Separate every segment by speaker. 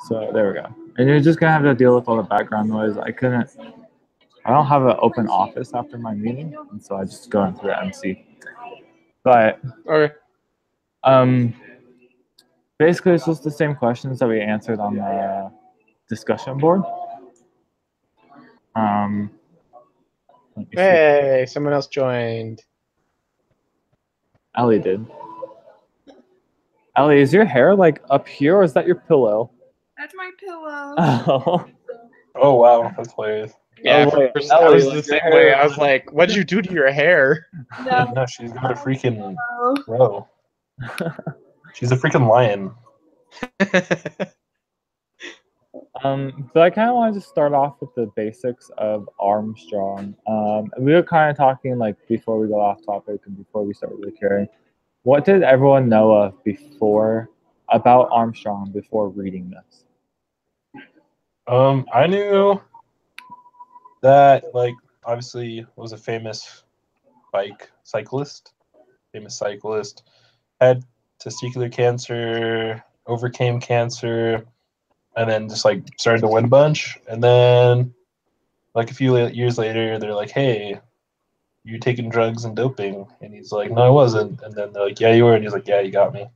Speaker 1: So there we go. And you're just gonna have to deal with all the background noise. I don't have an open office after my meeting, and so I just go into the MC. But
Speaker 2: Okay.
Speaker 1: Basically, it's just the same questions that we answered on the discussion board.
Speaker 2: Hey, someone else joined.
Speaker 1: Ellie did. Ellie, is your hair like up here, or is that your pillow?
Speaker 3: That's my pillow.
Speaker 1: Oh.
Speaker 4: Oh wow, that's hilarious.
Speaker 2: Yeah,
Speaker 1: wait,
Speaker 2: first,
Speaker 1: Ellie,
Speaker 2: I was
Speaker 1: like,
Speaker 2: the same
Speaker 1: your
Speaker 2: way.
Speaker 1: hair-
Speaker 2: I was like, "What did you do to your hair?"
Speaker 3: No.
Speaker 4: No, she's got a freaking
Speaker 3: Oh.
Speaker 4: row. She's a freaking lion.
Speaker 1: So I kind of wanted to start off with the basics of Armstrong. We were kind of talking like before we got off topic and before we started recording. What did everyone know of about Armstrong before reading this?
Speaker 4: I knew that obviously was a famous cyclist, had testicular cancer, overcame cancer, and then just started to win a bunch. And then a few years later, they're like, "Hey, you taking drugs and doping?" And he's like, "No, I wasn't." And then they're like, "Yeah, you were." And he's like, "Yeah, you got me."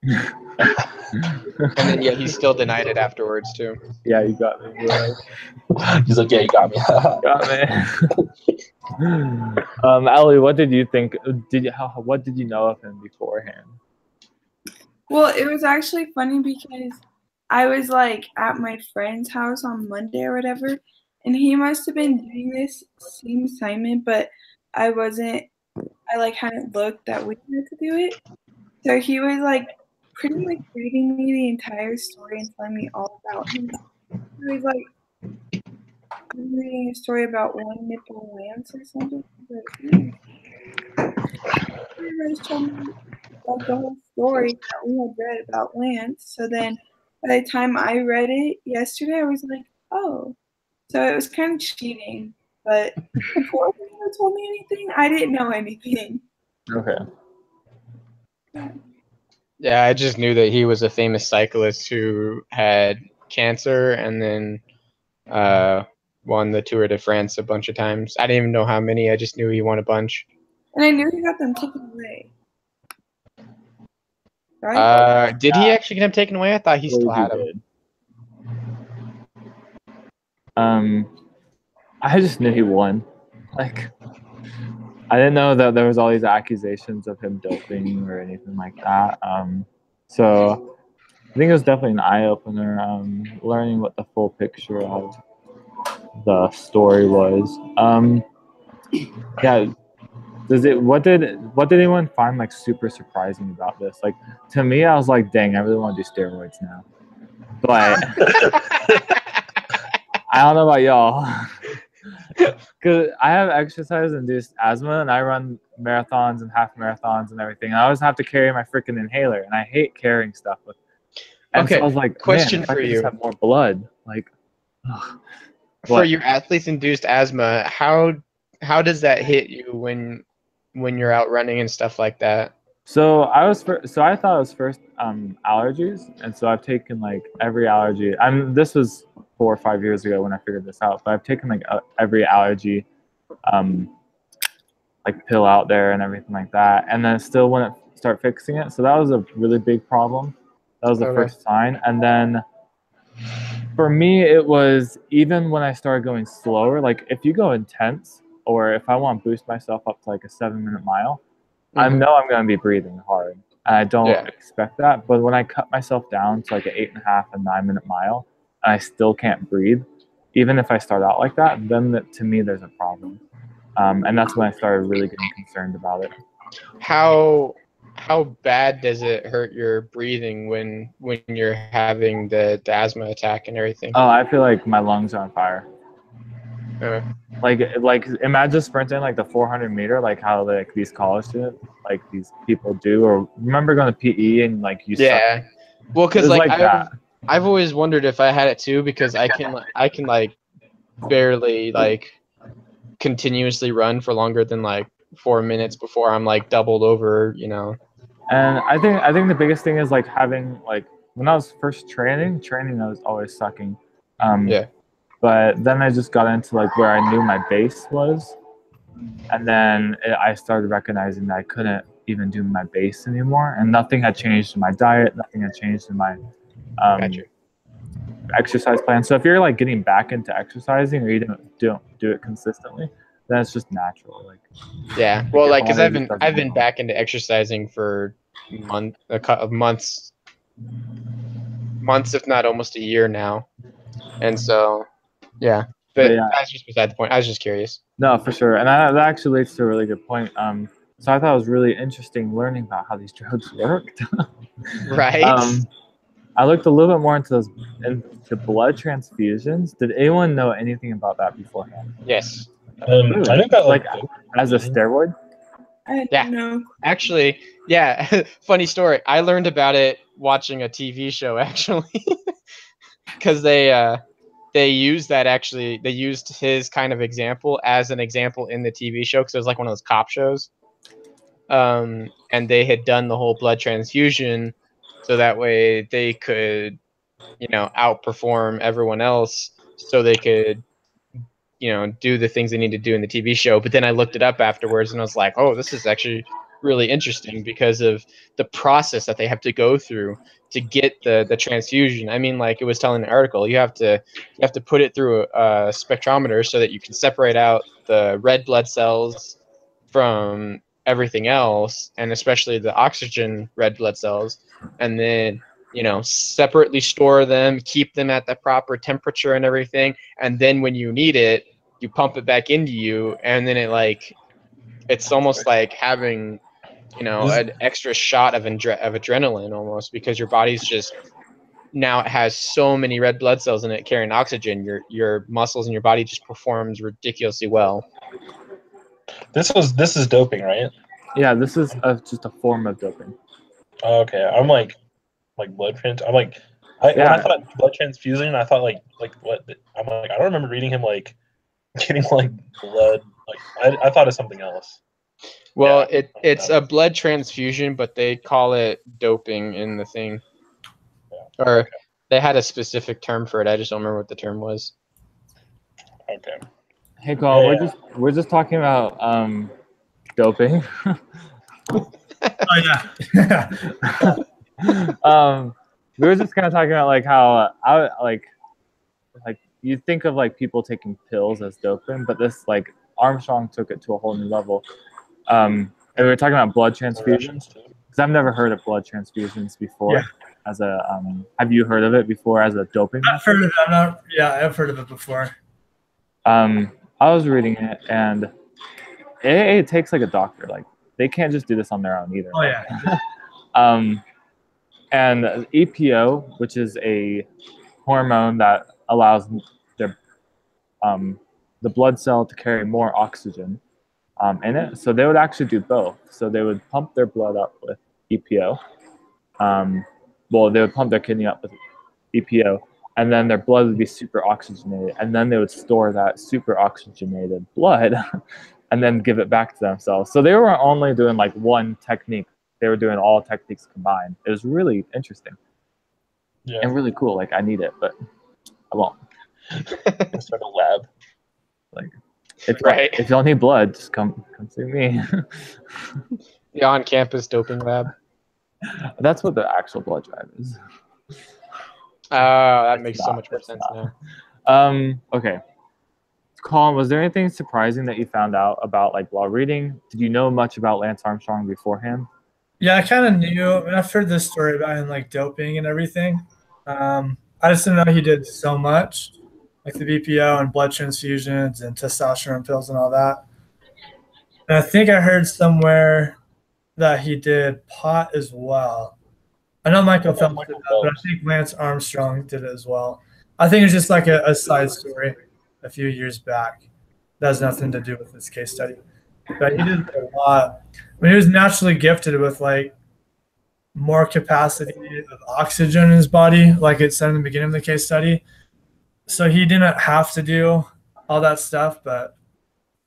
Speaker 2: And then he still denied it afterwards too.
Speaker 1: Yeah, you got me.
Speaker 4: He's like, "Yeah, you got me."
Speaker 1: Got me. Ellie, what did you think? What did you know of him beforehand?
Speaker 3: Well, it was actually funny because I was at my friend's house on Monday or whatever, and he must have been doing this same assignment, but I wasn't. I hadn't looked that we had to do it. So he was pretty much reading me the entire story and telling me all about him. He was I'm reading a story about one nipple lance or something. He was telling me the whole story that we had read about Lance. So then by the time I read it yesterday, I was like, oh. So it was kind of cheating. But before he ever told me anything, I didn't know anything.
Speaker 1: Okay.
Speaker 2: Yeah, I just knew that he was a famous cyclist who had cancer and then won the Tour de France a bunch of times. I didn't even know how many. I just knew he won a bunch.
Speaker 3: And I knew he got them taken away. Right?
Speaker 2: Did he actually get him taken away? I thought he still had him.
Speaker 1: I just knew he won. I didn't know that there was all these accusations of him doping or anything like that. So I think it was definitely an eye opener. Learning what the full picture of the story was. Yeah. What did anyone find super surprising about this? To me, I was like, dang, I really want to do steroids now. But I don't know about y'all. Because I have exercise-induced asthma, and I run marathons and half marathons and everything. And I always have to carry my freaking inhaler, and I hate carrying stuff with. And
Speaker 2: okay,
Speaker 1: so I was like,
Speaker 2: question
Speaker 1: man,
Speaker 2: for you:
Speaker 1: just have more blood,
Speaker 2: for your athletes-induced asthma, how does that hit you when you're out running and stuff like that?
Speaker 1: So I thought it was first allergies, and so I've taken every allergy. This was 4 or 5 years ago when I figured this out, but I've taken every allergy pill out there and everything like that, and then still wouldn't start fixing it. So that was a really big problem. That was the first sign. And then for me, it was even when I started going slower, if you go intense or if I want to boost myself up to a 7-minute mile, I know I'm going to be breathing hard. And I don't expect that. But when I cut myself down to an 8.5 and 9-minute mile, and I still can't breathe, even if I start out like that, then to me, there's a problem. And that's when I started really getting concerned about it.
Speaker 2: How bad does it hurt your breathing when you're having the asthma attack and everything?
Speaker 1: Oh, I feel like my lungs are on fire. Imagine sprinting the 400 meter, how these college students, these people do, or remember going to PE and you
Speaker 2: yeah. Well, because
Speaker 1: that.
Speaker 2: I've always wondered if I had it too, because I can barely continuously run for longer than 4 minutes before I'm doubled over,
Speaker 1: And I think the biggest thing is having when I was first training I was always sucking.
Speaker 2: Yeah.
Speaker 1: But then I just got into like where I knew my base was, and then I started recognizing that I couldn't even do my base anymore, and nothing had changed in my diet, nothing had changed in my
Speaker 2: Gotcha.
Speaker 1: exercise plan. So if you're like getting back into exercising or you don't do it consistently, then it's just natural. Like
Speaker 2: Yeah. Well, like, cause
Speaker 1: body
Speaker 2: I've
Speaker 1: just
Speaker 2: been
Speaker 1: doesn't know.
Speaker 2: back into exercising for a couple of months, if not almost a year now, and so yeah. But
Speaker 1: yeah.
Speaker 2: that's just beside the point. I was just curious.
Speaker 1: No, for sure, and that actually leads to a really good point. So I thought it was really interesting learning about how these drugs worked.
Speaker 2: Right.
Speaker 1: I looked a little bit more into blood transfusions. Did anyone know anything about that beforehand?
Speaker 2: Yes.
Speaker 1: Really?
Speaker 4: I think that
Speaker 1: like as a steroid.
Speaker 3: I
Speaker 2: Yeah.
Speaker 3: don't know.
Speaker 2: Actually, yeah. Funny story. I learned about it watching a TV show, actually, because they used that. Actually, they used his kind of example as an example in the TV show because it was like one of those cop shows. And they had done the whole blood transfusion, so that way they could, outperform everyone else, so they could, do the things they need to do in the TV show. But then I looked it up afterwards and I was like, oh, this is actually really interesting because of the process that they have to go through to get the transfusion. I mean, like it was telling the article, you have to put it through a spectrometer so that you can separate out the red blood cells from everything else, and especially the oxygen red blood cells, and then separately store them, keep them at the proper temperature and everything, and then when you need it, you pump it back into you, and then it's almost like having an extra shot of adrenaline almost, because your body's just, now it has so many red blood cells in it carrying oxygen, your muscles and your body just performs ridiculously well.
Speaker 4: This is doping, right?
Speaker 1: Yeah, this is just a form of doping.
Speaker 4: Okay, I'm like blood trans. I'm like, when I thought blood transfusion, I thought like what? I'm like, I don't remember reading him like getting like blood. Like I thought of something else.
Speaker 2: Well, it's a blood transfusion, but they call it doping in the thing. Yeah. Or okay. They had a specific term for it. I just don't remember what the term was.
Speaker 4: Okay.
Speaker 1: Hey, Colin, we're just talking about doping.
Speaker 5: Oh yeah.
Speaker 1: We were just kind of talking about like how like you think of like people taking pills as doping, but this like Armstrong took it to a whole new level. And we were talking about blood transfusions because I've never heard of blood transfusions before.
Speaker 5: Yeah.
Speaker 1: As a have you heard of it before as a doping?
Speaker 5: I've heard of it. I've heard of it before.
Speaker 1: I was reading it, and it takes like a doctor. Like they can't just do this on their own either.
Speaker 5: Oh yeah.
Speaker 1: And EPO, which is a hormone that allows the blood cell to carry more oxygen in it. So they would actually do both. So they would pump their blood up with EPO. They would pump their kidney up with EPO, and then their blood would be super oxygenated, and then they would store that super oxygenated blood and then give it back to themselves. So they weren't only doing like one technique, they were doing all techniques combined. It was really interesting. Yeah. And really cool. Like I need it, but I won't.
Speaker 4: Start a lab.
Speaker 1: Like if y'all need blood, just come see me.
Speaker 2: The on-campus doping lab.
Speaker 1: That's what the actual blood drive is.
Speaker 2: That makes so much more sense now.
Speaker 1: Okay. Colin, was there anything surprising that you found out about like while reading? Did you know much about Lance Armstrong beforehand?
Speaker 5: Yeah, I kind of knew. I've heard this story about him like doping and everything. I just didn't know he did so much, like the BPO and blood transfusions and testosterone pills and all that. And I think I heard somewhere that he did pot as well. I know Michael Phelps did that, but I think Lance Armstrong did it as well. I think it's just like a side story a few years back. That has nothing to do with this case study. But he did a lot. I mean, he was naturally gifted with like more capacity of oxygen in his body, like it said in the beginning of the case study. So he didn't have to do all that stuff, but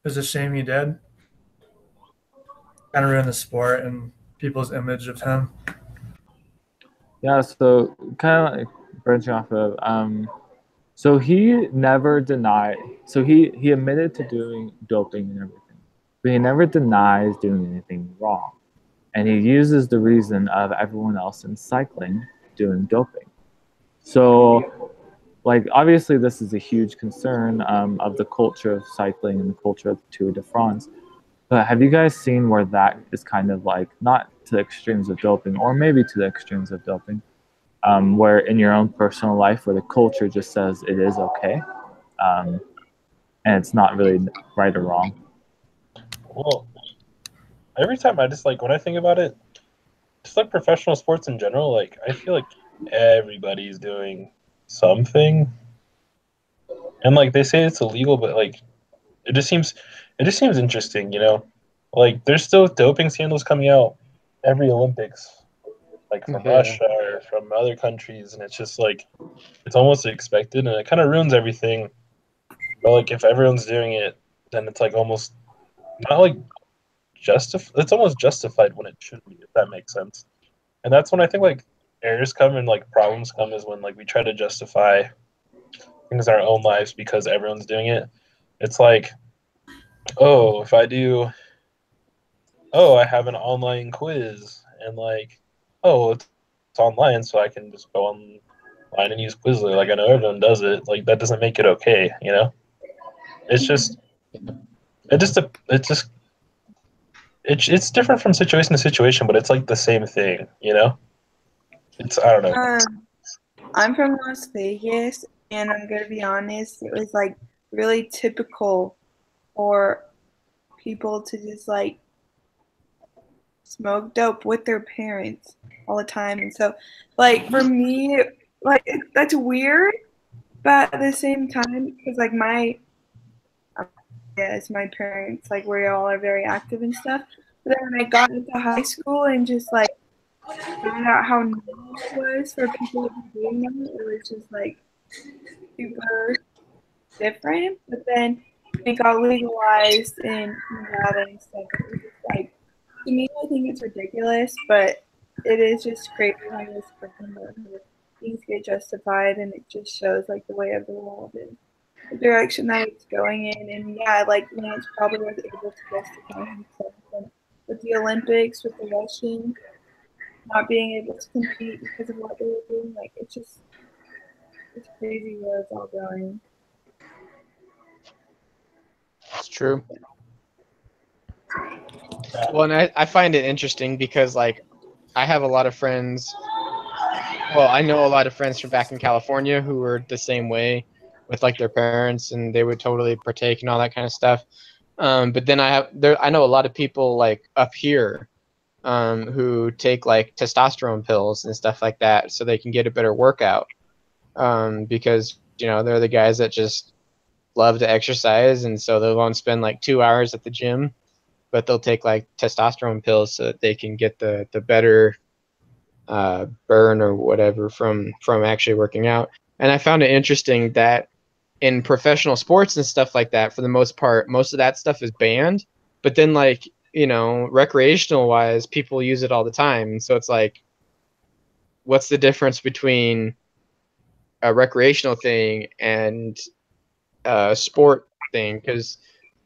Speaker 5: it was a shame he did. Kind of ruined the sport and people's image of him.
Speaker 1: Yeah, so kind of like branching off of, so he never denied. So he admitted to doing doping and everything, but he never denies doing anything wrong, and he uses the reason of everyone else in cycling doing doping. So, like, obviously, this is a huge concern of the culture of cycling and the culture of the Tour de France. But have you guys seen where that is kind of like not to the extremes of doping, or maybe to the extremes of doping, where in your own personal life, where the culture just says it is okay, um, and it's not really right or wrong?
Speaker 4: Well, every time I just like when I think about it, just like professional sports in general, like I feel like everybody's doing something, and like they say it's illegal, but like it just seems interesting, you know. Like there's still doping scandals coming out every Olympics, like from
Speaker 2: Yeah.
Speaker 4: Russia or from other countries, and it's just like it's almost expected, and it kind of ruins everything. But like if everyone's doing it, then it's like almost not like it's almost justified when it should be, if that makes sense. And that's when I think like errors come and like problems come is when like we try to justify things in our own lives because everyone's doing it. It's like, oh, if I do, oh, I have an online quiz, and like, oh, it's online, so I can just go online and use Quizlet. Like I know everyone does it. Like that doesn't make it okay, you know. It's just, it just, it just, it's different from situation to situation, but it's like the same thing, you know. It's I don't know.
Speaker 3: I'm from Las Vegas, and I'm gonna be honest, it was like really typical for people to just like smoke dope with their parents all the time. And so, like, for me, like, that's weird, but at the same time, because like yes, my parents, like, we all are very active and stuff. But then when I got into high school and just like found out how normal it was for people to be doing that, it was just like super different. But then it got legalized in Nevada and stuff. It was just like, to me, I think it's ridiculous, but it is just crazy how this things get justified, and it just shows like the way of the world and the direction that it's going in. And yeah, like Lance probably was able to justify himself with the Olympics, with the Russians not being able to compete because of what they were doing. Like it's crazy where it's all going.
Speaker 2: It's true. Well, and I find it interesting because, like, I have a lot of friends. Well, I know a lot of friends from back in California who were the same way with, like, their parents, and they would totally partake and all that kind of stuff. But then I know a lot of people, like, up here who take, like, testosterone pills and stuff like that so they can get a better workout. Because, you know, they're the guys that just love to exercise, and so they'll go and spend, like, 2 hours at the gym, but they'll take like testosterone pills so that they can get the better burn or whatever from actually working out. And I found it interesting that in professional sports and stuff like that, for the most part, most of that stuff is banned. But then, like, you know, recreational wise, people use it all the time. And so it's like, what's the difference between a recreational thing and a sport thing? Because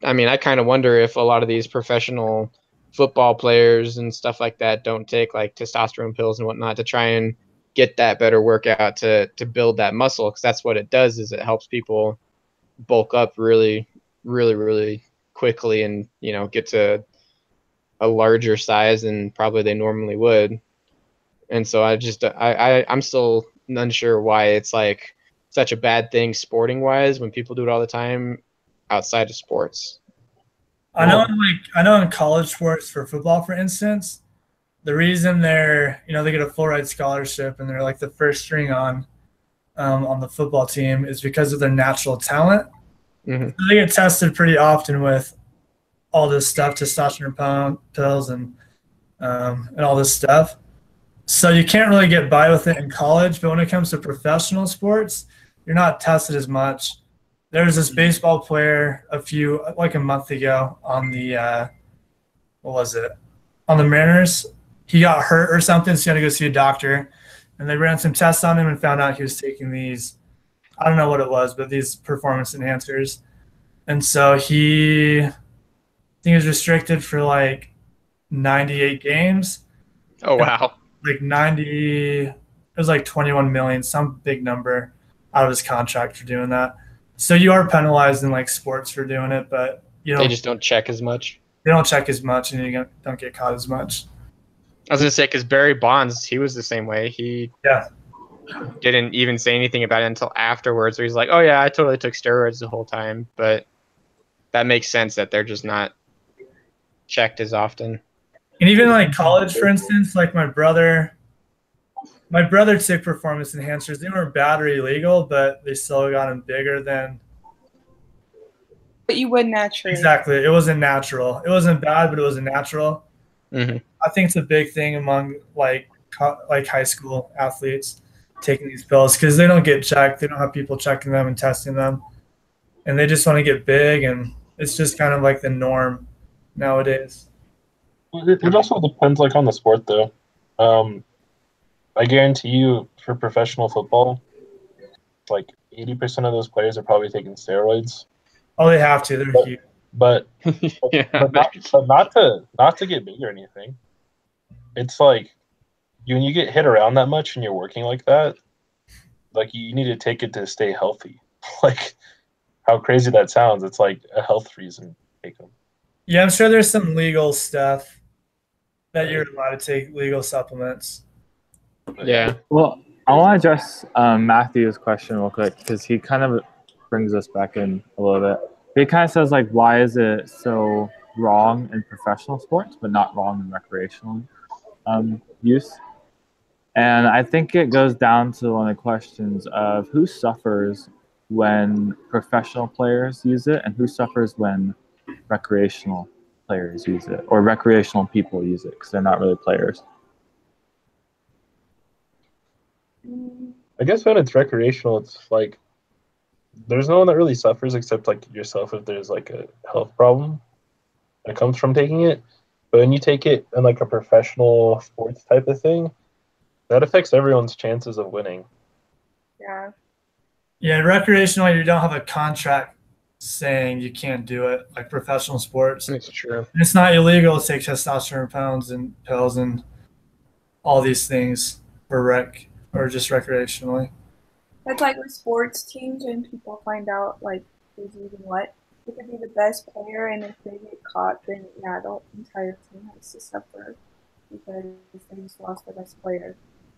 Speaker 2: I mean, I kind of wonder if a lot of these professional football players and stuff like that don't take like testosterone pills and whatnot to try and get that better workout to build that muscle, because that's what it does, is it helps people bulk up really, really, really quickly and, you know, get to a larger size than probably they normally would. And so I'm still unsure why it's like such a bad thing sporting wise when people do it all the time outside of sports.
Speaker 5: I know in college sports for football, for instance, the reason they get a full ride scholarship and they're like the first string on the football team is because of their natural talent.
Speaker 2: Mm-hmm.
Speaker 5: So they get tested pretty often with all this stuff, testosterone pills and all this stuff. So you can't really get by with it in college, but when it comes to professional sports, you're not tested as much. There was this baseball player a month ago on the on the Mariners. He got hurt or something, so he had to go see a doctor. and they ran some tests on him and found out he was taking these. I don't know what it was, but these performance enhancers, and so I think he was restricted for like 98 games.
Speaker 2: Oh wow.
Speaker 5: Like 90, it was like 21 million, some big number out of his contract for doing that. So you are penalized in like sports for doing it, but
Speaker 2: They just don't check as much.
Speaker 5: They don't check as much, and you don't get caught as much.
Speaker 2: I was gonna say because Barry Bonds, he was the same way. He didn't even say anything about it until afterwards, where he's like, "Oh yeah, I totally took steroids the whole time," but that makes sense that they're just not checked as often.
Speaker 5: And even like college, for instance, like my brother took performance enhancers. They weren't bad or illegal, but they still got him bigger than.
Speaker 3: But you would naturally.
Speaker 5: Exactly. It wasn't natural. It wasn't bad, but it wasn't natural.
Speaker 2: Mm-hmm.
Speaker 5: I think it's a big thing among like high school athletes taking these pills because they don't get checked. They don't have people checking them and testing them, and they just want to get big, and it's just kind of like the norm nowadays.
Speaker 4: It also depends like on the sport though. I guarantee you for professional football, like 80% of those players are probably taking steroids.
Speaker 5: Oh, they have to. They're huge.
Speaker 4: But
Speaker 2: Yeah.
Speaker 4: but not to get big or anything. It's like when you get hit around that much and you're working like that, like you need to take it to stay healthy. Like how crazy that sounds, it's like a health reason to take them.
Speaker 5: Yeah, I'm sure there's some legal stuff that you're allowed to take, legal supplements.
Speaker 2: Yeah.
Speaker 1: Well, I want to address Matthew's question real quick because he kind of brings us back in a little bit. He kind of says like, why is it so wrong in professional sports but not wrong in recreational use? And I think it goes down to one of the questions of who suffers when professional players use it and who suffers when recreational players use it or recreational people use it because they're not really players.
Speaker 4: I guess when it's recreational, it's like there's no one that really suffers except like yourself if there's like a health problem that comes from taking it. But when you take it in like a professional sports type of thing, that affects everyone's chances of winning.
Speaker 3: Yeah.
Speaker 5: Yeah, recreational, you don't have a contract saying you can't do it like professional sports.
Speaker 2: That's true.
Speaker 5: And it's not illegal to take testosterone pounds and pills and all these things for rec or just recreationally.
Speaker 3: That's like with sports teams when people find out like who's using what. It could be the best player, and if they get caught, then yeah, the entire team has to suffer because they just lost their best player.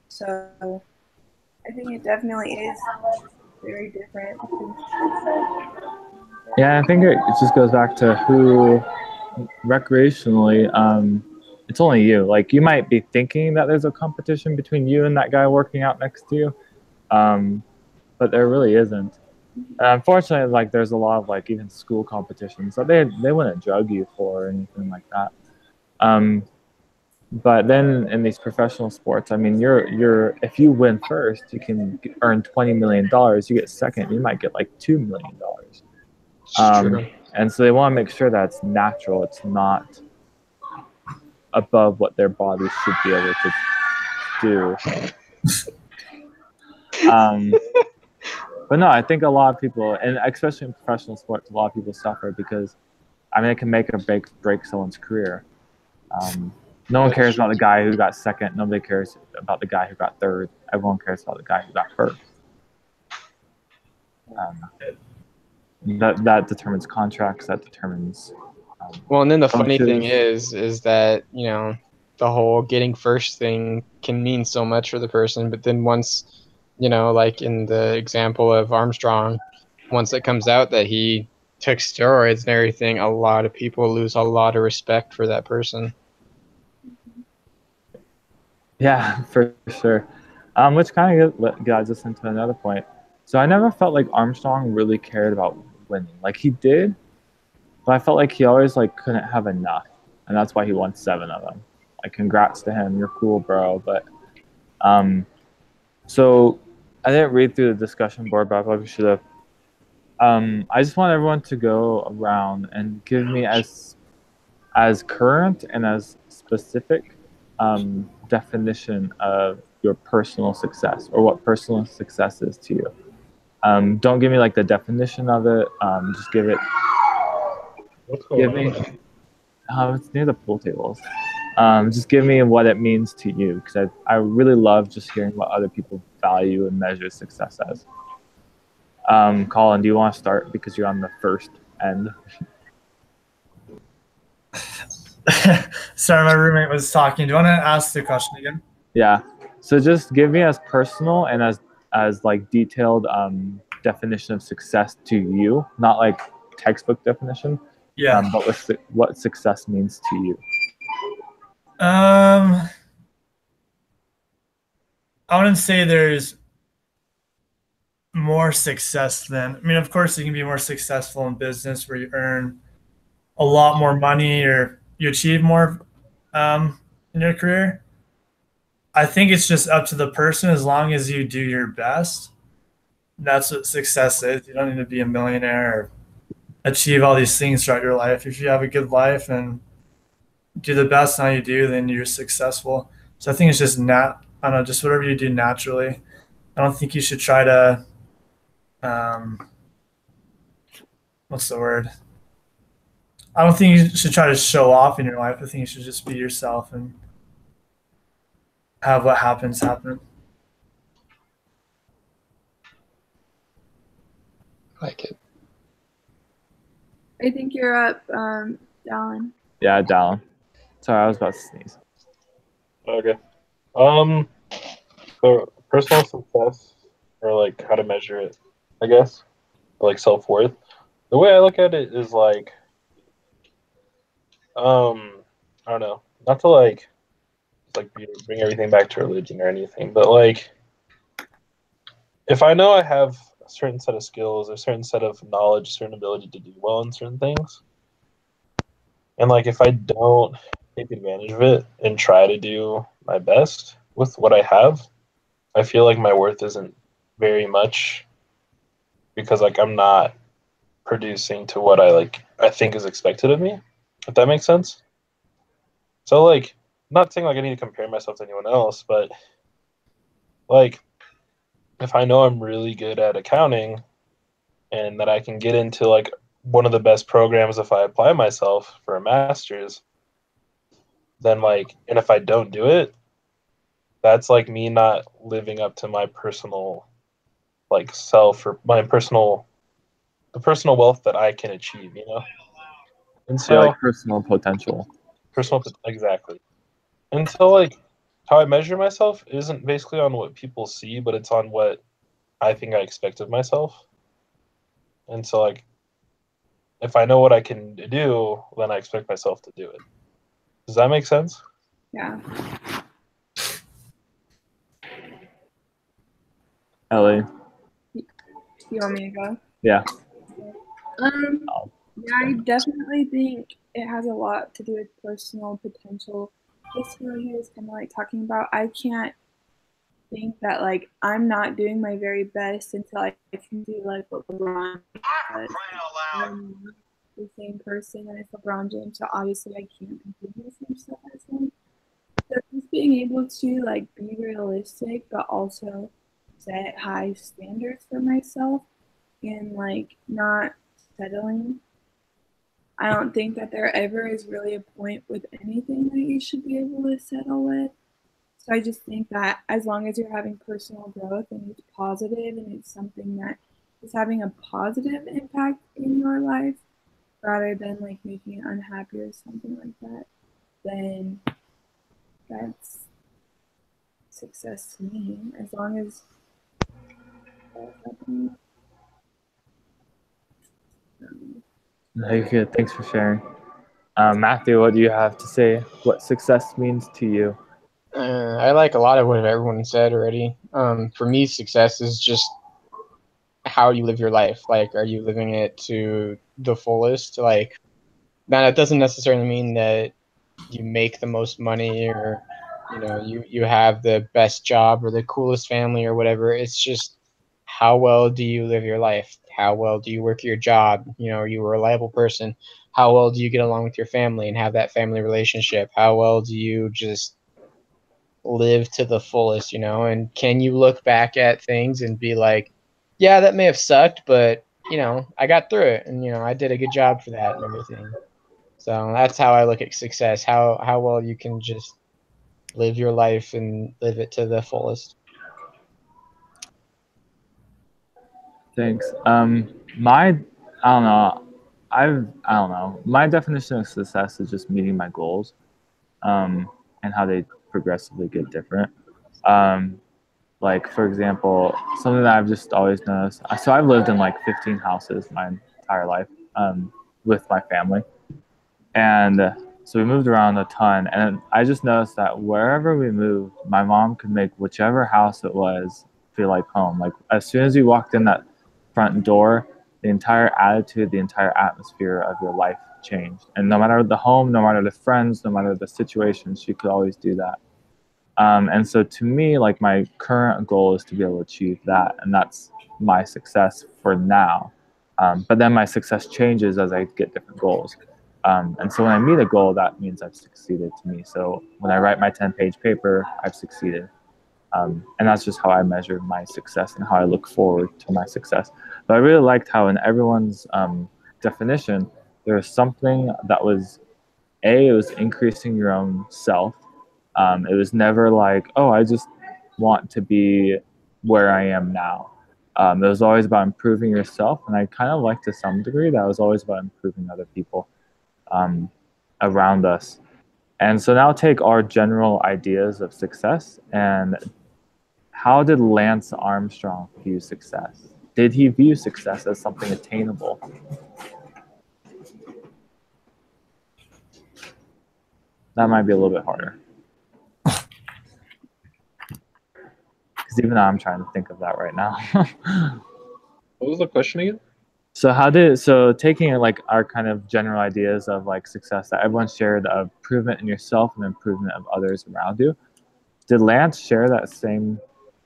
Speaker 3: So I think it definitely is very different.
Speaker 1: Yeah, I think it just goes back to who recreationally, it's only you. Like you might be thinking that there's a competition between you and that guy working out next to you, but there really isn't. Unfortunately, like there's a lot of like even school competitions that they wouldn't drug you for or anything like that. But then in these professional sports, I mean, you're if you win first, you can earn $20 million. You get second, you might get like $2 million. And so they want to make sure that it's natural. It's not above what their bodies should be able to do. But no, I think a lot of people, and especially in professional sports, a lot of people suffer because, I mean, it can make or break someone's career. No one cares about the guy who got second. Nobody cares about the guy who got third. Everyone cares about the guy who got first. That determines contracts. That determines.
Speaker 2: Well, and then the funny thing is that you know the whole getting first thing can mean so much for the person, but then once, you know, like in the example of Armstrong, once it comes out that he took steroids and everything, a lot of people lose a lot of respect for that person.
Speaker 1: Yeah, for sure. Which kind of guides us into another point. So I never felt like Armstrong really cared about winning. Like he did, but I felt like he always like couldn't have enough, and that's why he won 7 of them. Like, congrats to him. You're cool, bro. But so I didn't read through the discussion board, but I probably should have. I just want everyone to go around and give me as current and as specific definition of your personal success, or what personal success is to you. Don't give me like the definition of it. Just give it. Give me. It's near the pool tables. Just give me what it means to you, because I really love just hearing what other people value and measure success as. Colin, do you want to start because you're on the first end?
Speaker 5: Sorry, my roommate was talking. Do you want to ask the question again?
Speaker 1: Yeah. So just give me as personal and as like detailed definition of success to you, not like textbook definition.
Speaker 5: Yeah.
Speaker 1: But what success means to you.
Speaker 5: I wouldn't say there's more success than, I mean, of course you can be more successful in business where you earn a lot more money or you achieve more in your career. I think it's just up to the person. As long as you do your best, that's what success is. You don't need to be a millionaire or achieve all these things throughout your life. If you have a good life and do the best in all you do, then you're successful. So I think it's just I don't know, just whatever you do naturally. I don't think you should try to what's the word? I don't think you should try to show off in your life. I think you should just be yourself and have what happens happen.
Speaker 2: I like it.
Speaker 3: I think you're up, Dallin.
Speaker 1: Yeah, Dallin. Sorry, I was about to sneeze.
Speaker 4: Okay. So personal success, or like how to measure it, I guess, or like self-worth. The way I look at it is like, I don't know, not to like bring everything back to religion or anything, but like, if I know I have a certain set of skills, a certain set of knowledge, a certain ability to do well in certain things, and like if I don't take advantage of it and try to do my best with what I have, I feel like my worth isn't very much, because like I'm not producing to what I think is expected of me, if that makes sense. So like, I'm not saying like I need to compare myself to anyone else, but like if I know I'm really good at accounting and that I can get into like one of the best programs if I apply myself for a master's, then like, and if I don't do it, that's like me not living up to my personal like self, or the personal wealth that I can achieve, you know? And
Speaker 1: Yeah,
Speaker 4: so
Speaker 1: like personal potential.
Speaker 4: exactly. And so like how I measure myself isn't basically on what people see, but it's on what I think I expect of myself. And so like if I know what I can do, then I expect myself to do it. Does that make sense?
Speaker 3: Yeah.
Speaker 1: Ellie.
Speaker 3: You want me to go?
Speaker 1: Yeah.
Speaker 3: Yeah, I definitely think it has a lot to do with personal potential. Just what he was kind of like talking about. I can't think that like I'm not doing my very best until I can do like what LeBron does. I'm the same person as LeBron James, so obviously I can't do the same stuff as him. So just being able to like be realistic, but also set high standards for myself and like not settling. I don't think that there ever is really a point with anything that you should be able to settle with. So I just think that as long as you're having personal growth and it's positive and it's something that is having a positive impact in your life rather than like making you unhappy or something like that, then that's success to me. As long as that's happening.
Speaker 1: Okay, thanks for sharing. Matthew, what do you have to say? What success means to you?
Speaker 2: I like a lot of what everyone said already. For me, success is just how you live your life. Like, are you living it to the fullest? Like, now that doesn't necessarily mean that you make the most money or, you know, you have the best job or the coolest family or whatever. It's just how well do you live your life? How well do you work your job? You know, are you a reliable person? How well do you get along with your family and have that family relationship? How well do you just live to the fullest, you know? And can you look back at things and be like, yeah, that may have sucked, but you know, I got through it, and you know, I did a good job for that and everything. So that's how I look at success. How well you can just live your life and live it to the fullest.
Speaker 1: Thanks. My, I don't know. I don't know. My definition of success is just meeting my goals, and how they progressively get different. Um, like for example, something that I've just always noticed. So I've lived in like 15 houses my entire life, with my family, and so we moved around a ton. And I just noticed that wherever we moved, my mom could make whichever house it was feel like home. Like as soon as you walked in that front door, the entire attitude, the entire atmosphere of your life changed. And no matter the home, no matter the friends, no matter the situation, she could always do that. And so to me, like my current goal is to be able to achieve that. And that's my success for now. But then my success changes as I get different goals. And so when I meet a goal, that means I've succeeded to me. So when I write my 10-page paper, I've succeeded. And that's just how I measure my success and how I look forward to my success. But I really liked how in everyone's definition, there was something that was, it was increasing your own self. It was never like, oh, I just want to be where I am now. It was always about improving yourself. And I kind of like to some degree that was always about improving other people around us. And so now take our general ideas of success, and how did Lance Armstrong view success? Did he view success as something attainable? That might be a little bit harder. Because even I'm trying to think of that right now.
Speaker 4: What was the question again?
Speaker 1: So taking like our kind of general ideas of like success that everyone shared of improvement in yourself and improvement of others around you, did Lance share that same,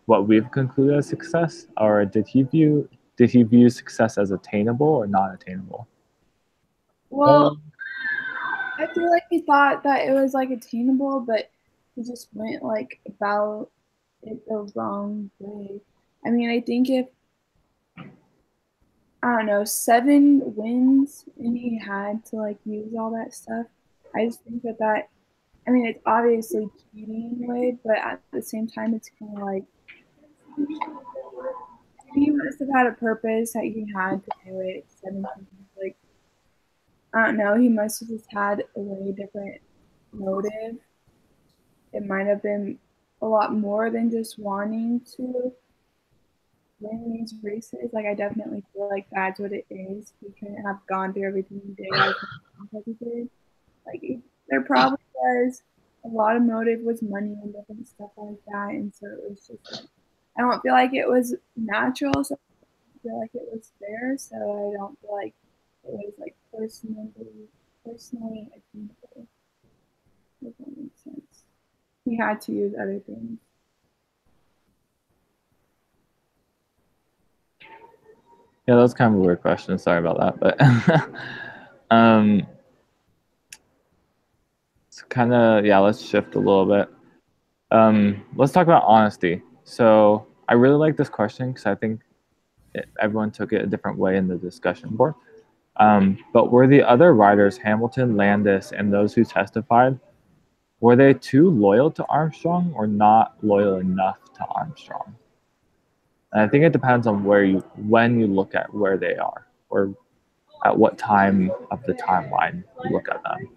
Speaker 1: what we've concluded as success, or did he view success as attainable or not attainable?
Speaker 3: Well, I feel like he thought that it was like attainable, but he just went like about it the wrong way. I mean, I think if, I don't know, 7 wins and he had to like use all that stuff, I just think that I mean, it's obviously cheating in a way, but at the same time, it's kind of like he must have had a purpose that he had to do it 7 times. Like, I don't know, he must have just had a way different motive. It might have been a lot more than just wanting to win these races. Like, I definitely feel like that's what it is. He couldn't have gone through everything he did as he did. Like, there probably was a lot of motive was money and different stuff like that. And so it was just like, I don't feel like it was natural. So I feel like it was there. So I don't feel like it was like personally attainable. If that makes sense. He had to use other things.
Speaker 1: Yeah, that was kind of a weird question. Sorry about that, but it's kind of, yeah. Let's shift a little bit. Let's talk about honesty. So I really like this question because I think everyone took it a different way in the discussion board. But were the other riders, Hamilton, Landis, and those who testified, were they too loyal to Armstrong or not loyal enough to Armstrong? And I think it depends on when you look at where they are, or at what time of the timeline you look at them.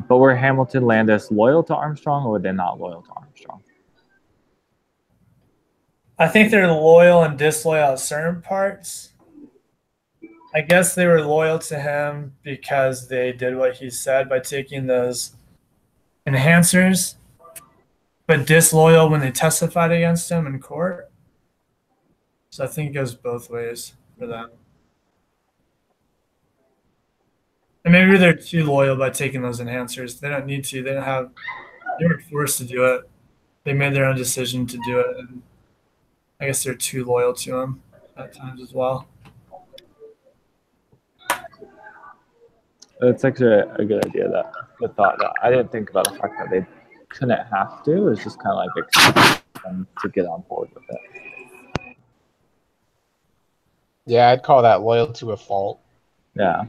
Speaker 1: But were Hamilton, Landis loyal to Armstrong, or were they not loyal to Armstrong?
Speaker 5: I think they're loyal and disloyal at certain parts. I guess they were loyal to him because they did what he said by taking those enhancers, but disloyal when they testified against him in court. So I think it goes both ways for them. And maybe they're too loyal by taking those enhancers. They don't need to. They weren't forced to do it. They made their own decision to do it. And I guess they're too loyal to him at times as well.
Speaker 1: It's actually a good idea, good thought. That I didn't think about the fact that they couldn't have to. It's just kind of like expect them to get on board with it.
Speaker 2: Yeah, I'd call that loyal to a fault.
Speaker 1: Yeah,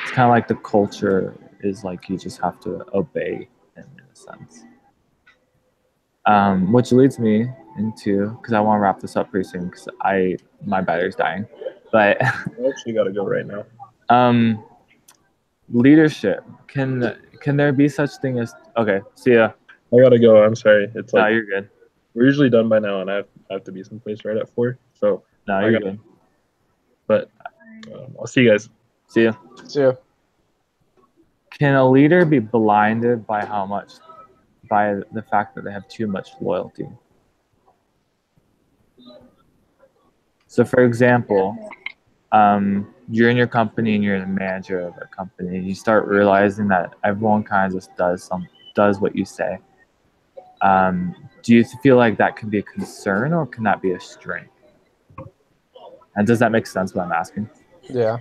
Speaker 1: it's kind of like the culture is like you just have to obey in a sense. Which leads me into, because I want to wrap this up pretty soon because my battery's dying, but
Speaker 4: I actually got to go right now.
Speaker 1: Leadership, can there be such thing as, okay, see ya.
Speaker 4: I got to go. I'm sorry. It's
Speaker 1: No,
Speaker 4: like
Speaker 1: you're good.
Speaker 4: we're usually done by now, and I have to be someplace right at 4. So
Speaker 1: No, you're good.
Speaker 4: But I'll see you guys.
Speaker 1: See ya.
Speaker 2: So
Speaker 1: Can a leader be blinded by the fact that they have too much loyalty? So, for example, you're in your company and you're the manager of a company. You start realizing that everyone kind of just does what you say. Do you feel like that can be a concern, or can that be a strength? And does that make sense what I'm asking?
Speaker 2: yeah.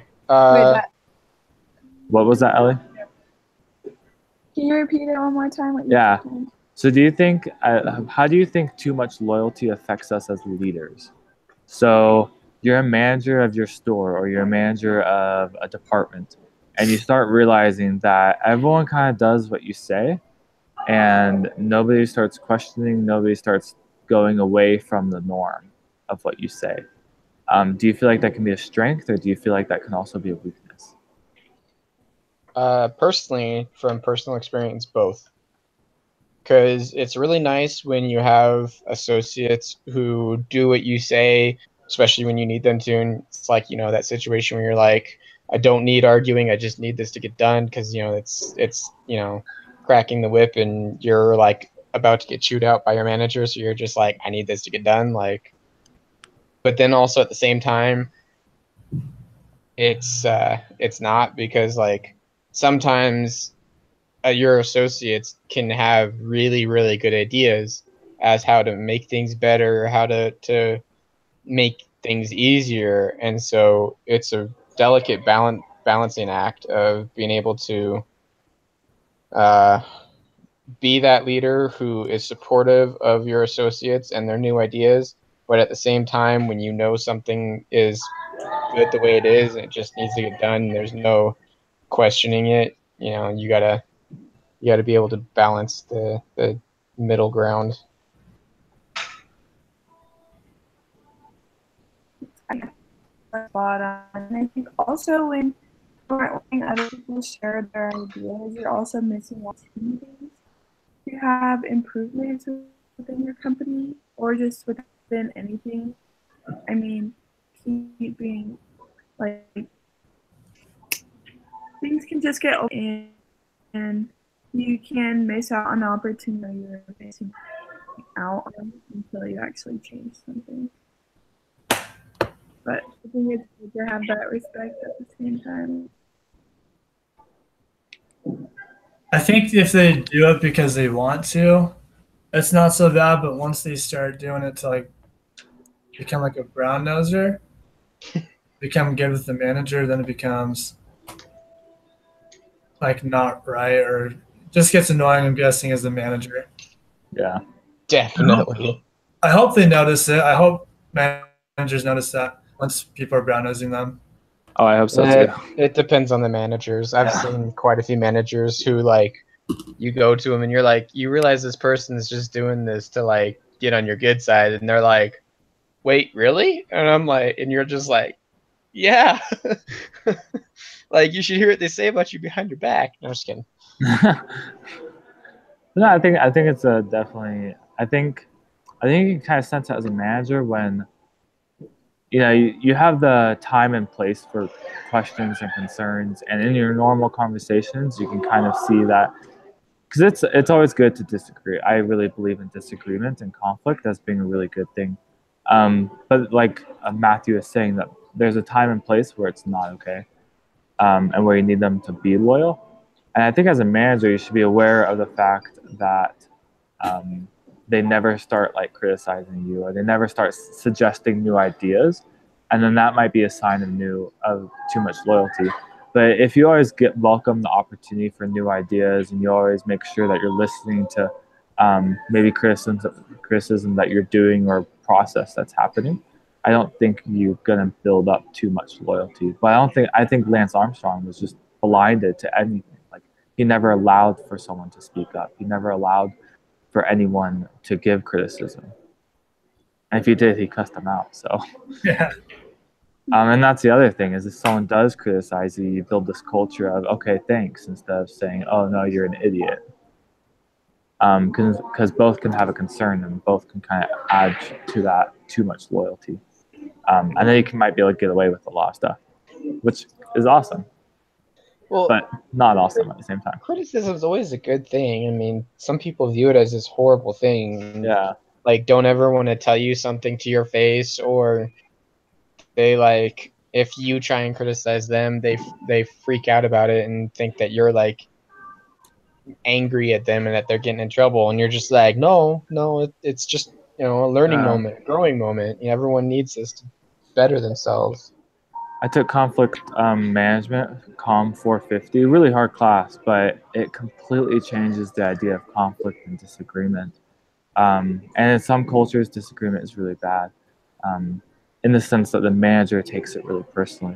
Speaker 1: What was that, Ellie?
Speaker 3: Can you repeat it one more time?
Speaker 1: Yeah. So do you think, how do you think too much loyalty affects us as leaders? So you're a manager of your store, or you're a manager of a department, and you start realizing that everyone kind of does what you say, and nobody starts questioning, nobody starts going away from the norm of what you say. Do you feel like that can be a strength, or do you feel like that can also be a weakness?
Speaker 2: Personally, from personal experience, both. Because it's really nice when you have associates who do what you say, especially when you need them to. And it's like, that situation where you're like, I don't need arguing, I just need this to get done, because it's cracking the whip, and you're like about to get chewed out by your manager, so you're just like, I need this to get done. Like, but then also at the same time, it's not, because like sometimes your associates can have really, really good ideas as how to make things better, how to make things easier. And so it's a delicate balancing act of being able to be that leader who is supportive of your associates and their new ideas, but at the same time, when you know something is good the way it is and it just needs to get done, there's no questioning it, you gotta be able to balance the middle ground.
Speaker 3: Spot on. And I think also when you're not letting other people share their ideas, you're also missing opportunities to have improvements within your company, or just within anything. I mean, keeping like things can just get open, and you can miss out on an opportunity you're missing out on until you actually change something. But I think it's good to have that respect at the same time.
Speaker 5: I think if they do it because they want to, it's not so bad. But once they start doing it to like become like a brown noser, become good with the manager, then it becomes like not right, or just gets annoying, I'm guessing, as the manager.
Speaker 1: Yeah.
Speaker 2: Definitely.
Speaker 5: I hope they notice it. I hope managers notice that once people are brown nosing them.
Speaker 1: Oh, I hope so too.
Speaker 2: It depends on the managers. I've seen quite a few managers who, like, you go to them and you're like, you realize this person's just doing this to like get on your good side, and they're like, wait, really? And I'm like, and you're just like, yeah. Like, you should hear what they say about you behind your back. No, I'm just kidding.
Speaker 1: No, I think it's a definitely. I think you can kind of sense it as a manager when you have the time and place for questions and concerns, and in your normal conversations, you can kind of see that, because it's always good to disagree. I really believe in disagreement and conflict as being a really good thing. But like Matthew is saying, that there's a time and place where it's not okay, and where you need them to be loyal. And I think as a manager, you should be aware of the fact that they never start like criticizing you, or they never start suggesting new ideas, and then that might be a sign of too much loyalty. But if you always welcome the opportunity for new ideas, and you always make sure that you're listening to maybe criticism that you're doing or process that's happening, I don't think you're gonna build up too much loyalty. But I think Lance Armstrong was just blinded to anything. Like he never allowed for someone to speak up. He never allowed for anyone to give criticism. And if he did, he cussed them out. So
Speaker 5: Yeah.
Speaker 1: and that's the other thing is if someone does criticize you, you build this culture of okay, thanks, instead of saying, oh no, you're an idiot. Because both can have a concern and both can kind of add to that too much loyalty. And then you might be able to get away with a lot of stuff, which is awesome,
Speaker 2: Well,
Speaker 1: but not awesome at the same time.
Speaker 2: criticism is always a good thing. I mean, some people view it as this horrible thing.
Speaker 1: Yeah.
Speaker 2: Like, don't ever want to tell you something to your face, or they like if you try and criticize them, they freak out about it and think that you're like angry at them and that they're getting in trouble, and you're just like, no, it's just a learning moment, a growing moment. Everyone needs this to better themselves.
Speaker 1: I took conflict management, COM 450, really hard class, but it completely changes the idea of conflict and disagreement. And in some cultures, disagreement is really bad, in the sense that the manager takes it really personally,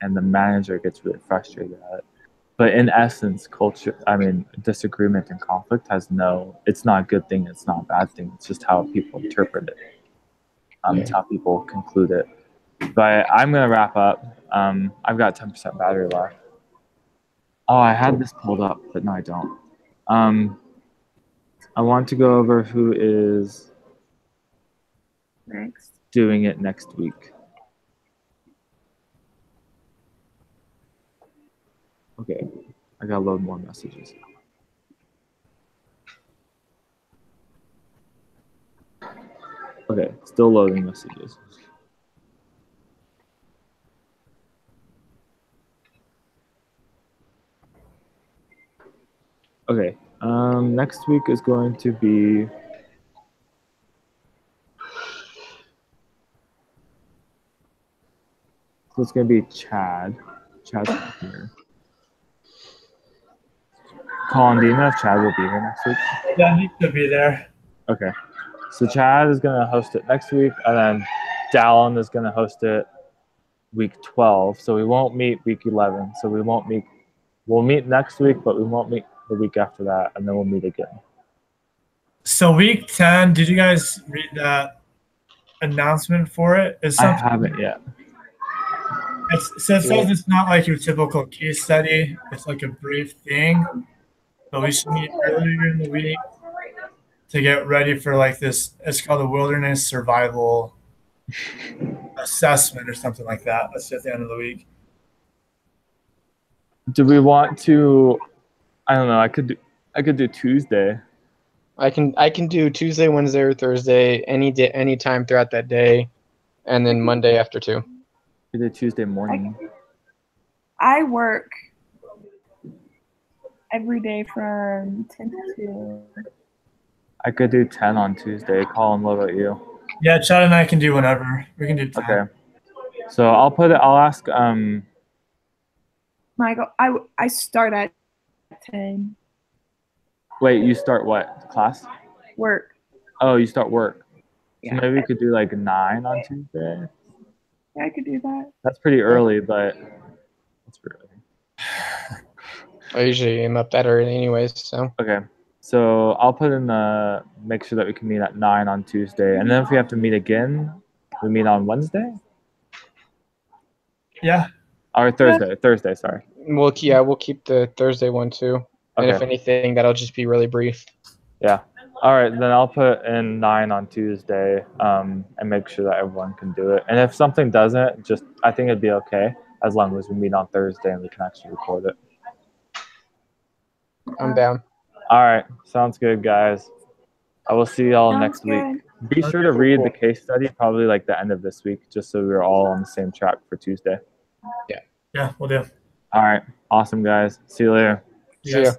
Speaker 1: and the manager gets really frustrated at it. But in essence, disagreement and conflict it's not a good thing, it's not a bad thing, it's just how people interpret it. It's how people conclude it. But I'm going to wrap up. I've got 10% battery left. Oh, I had this pulled up, but no, I don't. I want to go over who is doing it next week. Okay, I gotta load more messages. Okay, still loading messages. Okay, next week is going to be so it's going to be Chad. Chad's not here. Colin, do you know if Chad will be here next week?
Speaker 5: Yeah, he should be there.
Speaker 1: Okay. So Chad is going to host it next week, and then Dallin is going to host it week 12. So we won't meet week 11. So we won't meet. We'll meet next week, but we won't meet the week after that, and then we'll meet again.
Speaker 5: So week 10, did you guys read that announcement for it?
Speaker 1: I haven't yet.
Speaker 5: It says it's not like your typical case study. It's like a brief thing. But we should meet earlier in the week to get ready for like this. It's called a wilderness survival assessment or something like that. That's at the end of the week.
Speaker 1: Do we want to? I don't know. I could do Tuesday.
Speaker 2: I can do Tuesday, Wednesday, or Thursday, any day, any time throughout that day, and then Monday after 2.
Speaker 1: We did Tuesday morning.
Speaker 3: I work every day from 10 to 2.
Speaker 1: I could do 10 on Tuesday. Colin, what about you?
Speaker 5: Yeah, Chad and I can do whenever. We can do 10.
Speaker 1: Okay. So I'll ask
Speaker 3: Michael, I start at 10.
Speaker 1: Wait, you start what? Class?
Speaker 3: Work.
Speaker 1: Oh, you start work.
Speaker 3: Yeah.
Speaker 1: So maybe we could do like 9 on Tuesday.
Speaker 3: Yeah, I could do that.
Speaker 1: That's pretty early, but that's pretty early.
Speaker 2: I usually am up that early anyways, so.
Speaker 1: Okay. So I'll put in make sure that we can meet at 9 on Tuesday. And then if we have to meet again, we meet on Wednesday?
Speaker 5: Yeah.
Speaker 1: Or Thursday, sorry.
Speaker 2: We'll keep the Thursday one too. Okay. And if anything, that'll just be really brief.
Speaker 1: Yeah. All right, then I'll put in 9 on Tuesday and make sure that everyone can do it. And if something doesn't, I think it'd be okay as long as we meet on Thursday and we can actually record it.
Speaker 2: I'm down.
Speaker 1: All right, sounds good, guys. I will see y'all next week. Be sure to read the case study probably like the end of this week, just so we're all on the same track for Tuesday.
Speaker 2: Yeah.
Speaker 5: Yeah, we'll do.
Speaker 1: All right, awesome, guys. See you later.
Speaker 2: See ya.